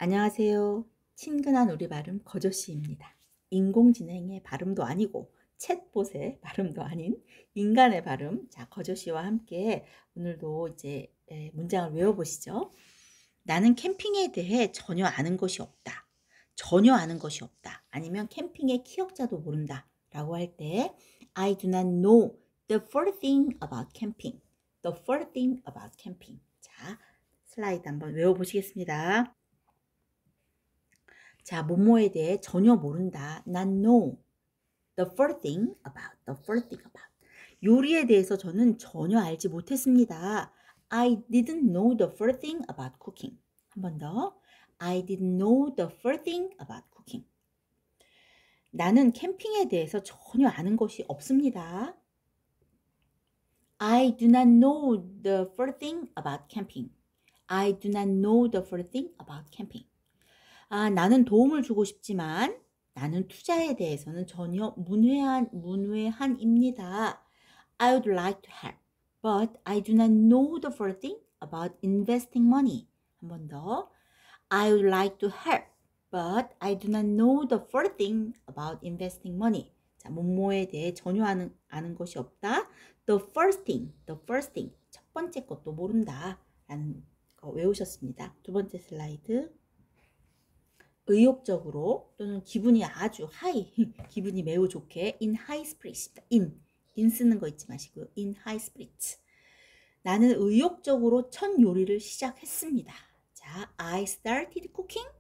안녕하세요. 친근한 우리 발음 거저씨입니다. 인공지능의 발음도 아니고 챗봇의 발음도 아닌 인간의 발음. 자, 거저씨와 함께 오늘도 이제 문장을 외워보시죠. 나는 캠핑에 대해 전혀 아는 것이 없다. 전혀 아는 것이 없다. 아니면 캠핑의 키역자도 모른다. 라고 할 때 I do not know the first thing about camping. The first thing about camping. 자, 슬라이드 한번 외워보시겠습니다. 자, 뭐뭐에 대해 전혀 모른다. not know the first thing about. the first thing about. 요리에 대해서 저는 전혀 알지 못했습니다. I didn't know the first thing about cooking. 한 번 더. I didn't know the first thing about cooking. 나는 캠핑에 대해서 전혀 아는 것이 없습니다. I do not know the first thing about camping. I do not know the first thing about camping. 나는 도움을 주고 싶지만 나는 투자에 대해서는 전혀 문외한입니다. I would like to help, but I do not know the first thing about investing money. 한 번 더. I would like to help, but I do not know the first thing about investing money. 자, 뭐뭐에 대해 전혀 아는 것이 없다. The first thing. 첫 번째 것도 모른다. 라는 거 외우셨습니다. 두 번째 슬라이드. 의욕적으로 또는 기분이 아주 하이, 기분이 매우 좋게 in high spirits. in 쓰는 거 잊지 마시고요. in high spirits. 나는 의욕적으로 첫 요리를 시작했습니다. 자, I started cooking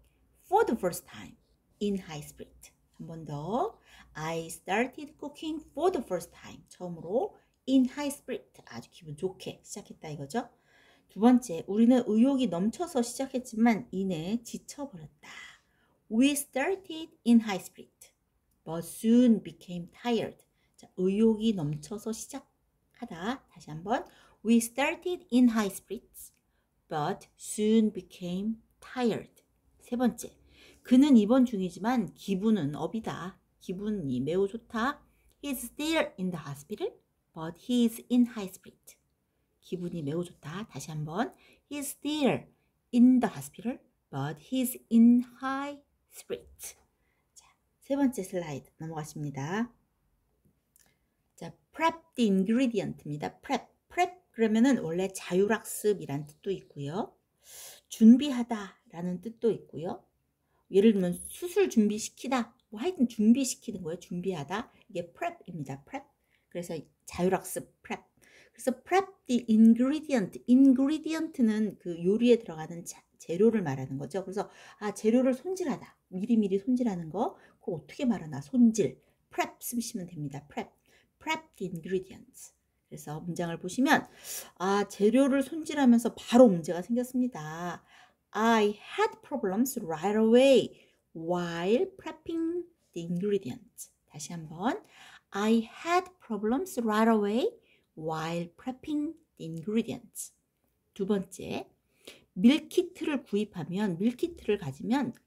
for the first time in high spirit. 한 번 더. I started cooking for the first time. 처음으로 in high spirit. 아주 기분 좋게 시작했다 이거죠. 두 번째, 우리는 의욕이 넘쳐서 시작했지만 이내 지쳐버렸다. We started in high spirit, but soon became tired. 자, 의욕이 넘쳐서 시작하다. 다시 한번. We started in high spirits, but soon became tired. 세 번째, 그는 입원 중이지만 기분은 업이다. 기분이 매우 좋다. He's still in the hospital, but he's in high spirit. 기분이 매우 좋다. 다시 한번. He's still in the hospital, but he's in high spirit. 자, 세 번째 슬라이드 넘어가십니다. 자, prep the ingredient입니다. prep 그러면은 원래 자율학습이란 뜻도 있고요. 준비하다라는 뜻도 있고요. 예를 들면 수술 준비시키다, 뭐 하여튼 준비시키는 거예요. 준비하다. 이게 prep입니다. prep. 그래서 자율학습 prep. 그래서 prep the ingredient는 그 요리에 들어가는 재료를 말하는 거죠. 그래서 재료를 손질하다. 미리미리 손질하는 거. 그거 어떻게 말하나? 손질. prep 쓰시면 됩니다. prep the ingredients. 그래서 문장을 보시면 재료를 손질하면서 바로 문제가 생겼습니다. I had problems right away while prepping the ingredients. 다시 한번. I had problems right away while prepping the ingredients. 두 번째, 밀키트를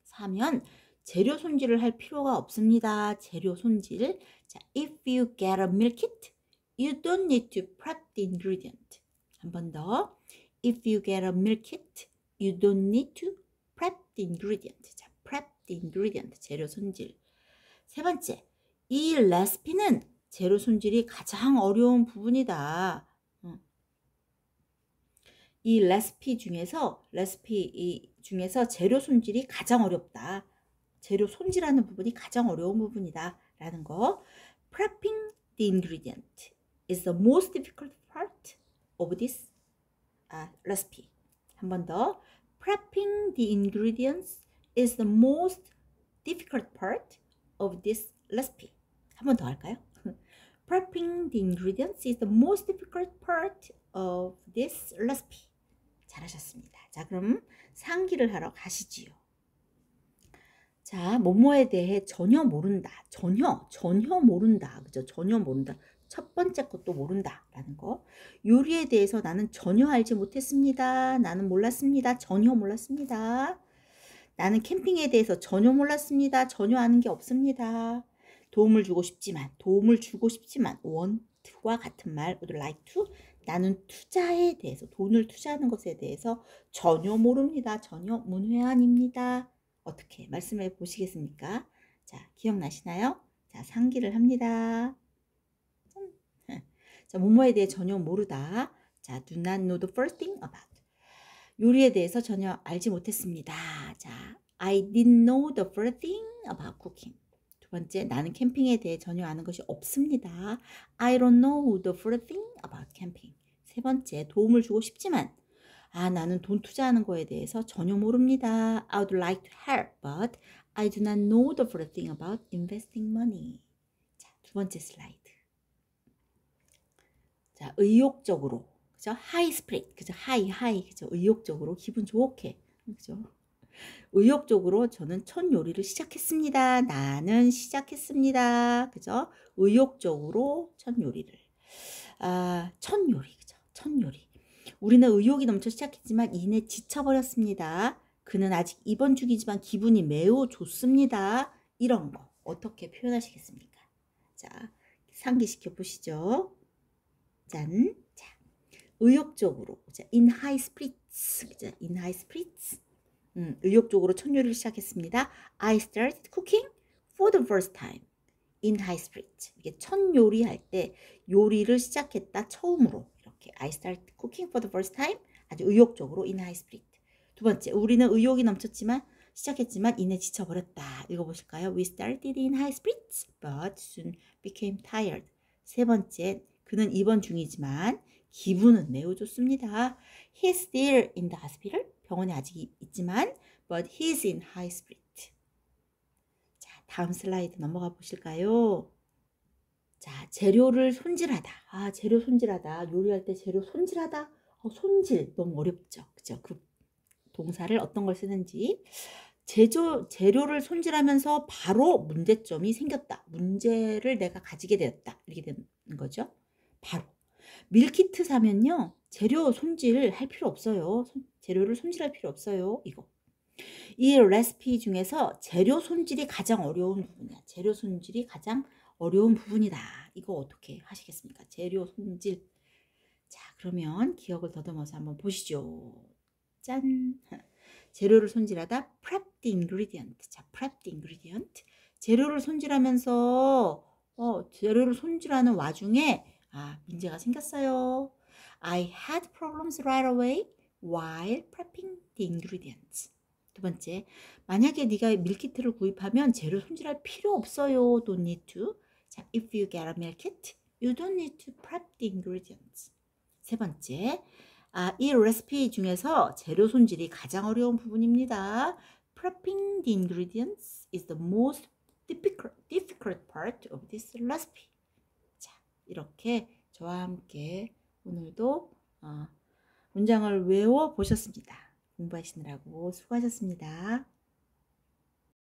사면 재료 손질을 할 필요가 없습니다. 재료 손질. 자, if you get a meal kit, you don't need to prep the ingredient. 한 번 더. If you get a meal kit, you don't need to prep the ingredient. 자, prep the ingredient. 재료 손질. 세 번째, 이 레시피는 재료 손질이 가장 어려운 부분이다. 이 레시피 중에서 재료 손질이 가장 어렵다. 재료 손질하는 부분이 가장 어려운 부분이다. 라는 거. Prepping the ingredient is the most difficult part of this recipe. 한 번 더. Prepping the ingredients is the most difficult part of this recipe. 한 번 더 할까요? Prepping the ingredients is the most difficult part of this recipe. 잘하셨습니다. 자, 그럼 상기를 하러 가시지요. 자, 뭐뭐에 대해 전혀 모른다. 전혀 모른다. 그죠? 전혀 모른다. 첫 번째 것도 모른다. 라는 거. 요리에 대해서 나는 전혀 알지 못했습니다. 나는 몰랐습니다. 전혀 몰랐습니다. 나는 캠핑에 대해서 전혀 몰랐습니다. 전혀 아는 게 없습니다. 도움을 주고 싶지만 want와 같은 말 would like to 나는 투자에 대해서, 돈을 투자하는 것에 대해서 전혀 모릅니다. 전혀 문외한입니다. 어떻게 말씀해 보시겠습니까? 자, 기억나시나요? 자, 상기를 합니다. 자, 뭐뭐에 대해 전혀 모르다. 자, do not know the first thing about. 요리에 대해서 전혀 알지 못했습니다. 자, I didn't know the first thing about cooking. 두 번째, 나는 캠핑에 대해 전혀 아는 것이 없습니다. I don't know the first thing about camping. 세 번째, 도움을 주고 싶지만 나는 돈 투자하는 거에 대해서 전혀 모릅니다. I would like to help, but I do not know the first thing about investing money. 자, 두 번째 슬라이드. 자, 의욕적으로, 그죠? high spirit, 그죠? high, 그죠? 의욕적으로, 기분 좋게, 그죠? 의욕적으로 저는 첫 요리를 시작했습니다. 나는 시작했습니다. 그죠? 의욕적으로 첫 요리를. 첫 요리, 그죠? 첫 요리. 우리는 의욕이 넘쳐 시작했지만 이내 지쳐버렸습니다. 그는 아직 입원 중이지만 기분이 매우 좋습니다. 이런 거 어떻게 표현하시겠습니까? 자, 상기시켜 보시죠. 짠. 자, 의욕적으로. 자, in high spirits. 그죠? in high spirits. 의욕적으로 첫 요리를 시작했습니다. I started cooking for the first time in high spirits. 이게 첫 요리할 때 요리를 시작했다 처음으로 이렇게 I started cooking for the first time 아주 의욕적으로 in high spirit. 두 번째, 우리는 의욕이 넘쳤지만 시작했지만 이내 지쳐버렸다. 읽어보실까요? We started in high spirits but soon became tired. 세 번째, 그는 입원 중이지만 기분은 매우 좋습니다. He's still in the hospital. 병원에 아직 있지만 but he's in high spirit. 자, 다음 슬라이드 넘어가 보실까요? 자, 재료를 손질하다. 재료 손질하다. 요리할 때 재료 손질하다. 손질 너무 어렵죠. 그죠? 그 동사를 어떤 걸 쓰는지. 재료를 손질하면서 바로 문제점이 생겼다. 문제를 내가 가지게 되었다. 이렇게 되는 거죠. 바로. 밀키트 사면요. 재료 손질할 필요 없어요. 재료를 손질할 필요 없어요. 이거. 이 레시피 중에서 재료 손질이 가장 어려운 부분이야. 재료 손질이 가장 어려운 부분이다. 이거 어떻게 하시겠습니까? 재료 손질. 자, 그러면 기억을 더듬어서 한번 보시죠. 짠. 재료를 손질하다 prep the ingredient. 자, prep the ingredient. 재료를 손질하면서 재료를 손질하는 와중에 문제가 생겼어요. I had problems right away while prepping the ingredients. 두 번째, 만약에 네가 밀키트를 구입하면 재료 손질할 필요 없어요. Don't need to. 자, if you get a meal kit, you don't need to prep the ingredients. 세 번째, 이 레시피 중에서 재료 손질이 가장 어려운 부분입니다. Prepping the ingredients is the most difficult part of this recipe. 자, 이렇게 저와 함께 오늘도 문장을 외워 보셨습니다. 공부하시느라고 수고하셨습니다.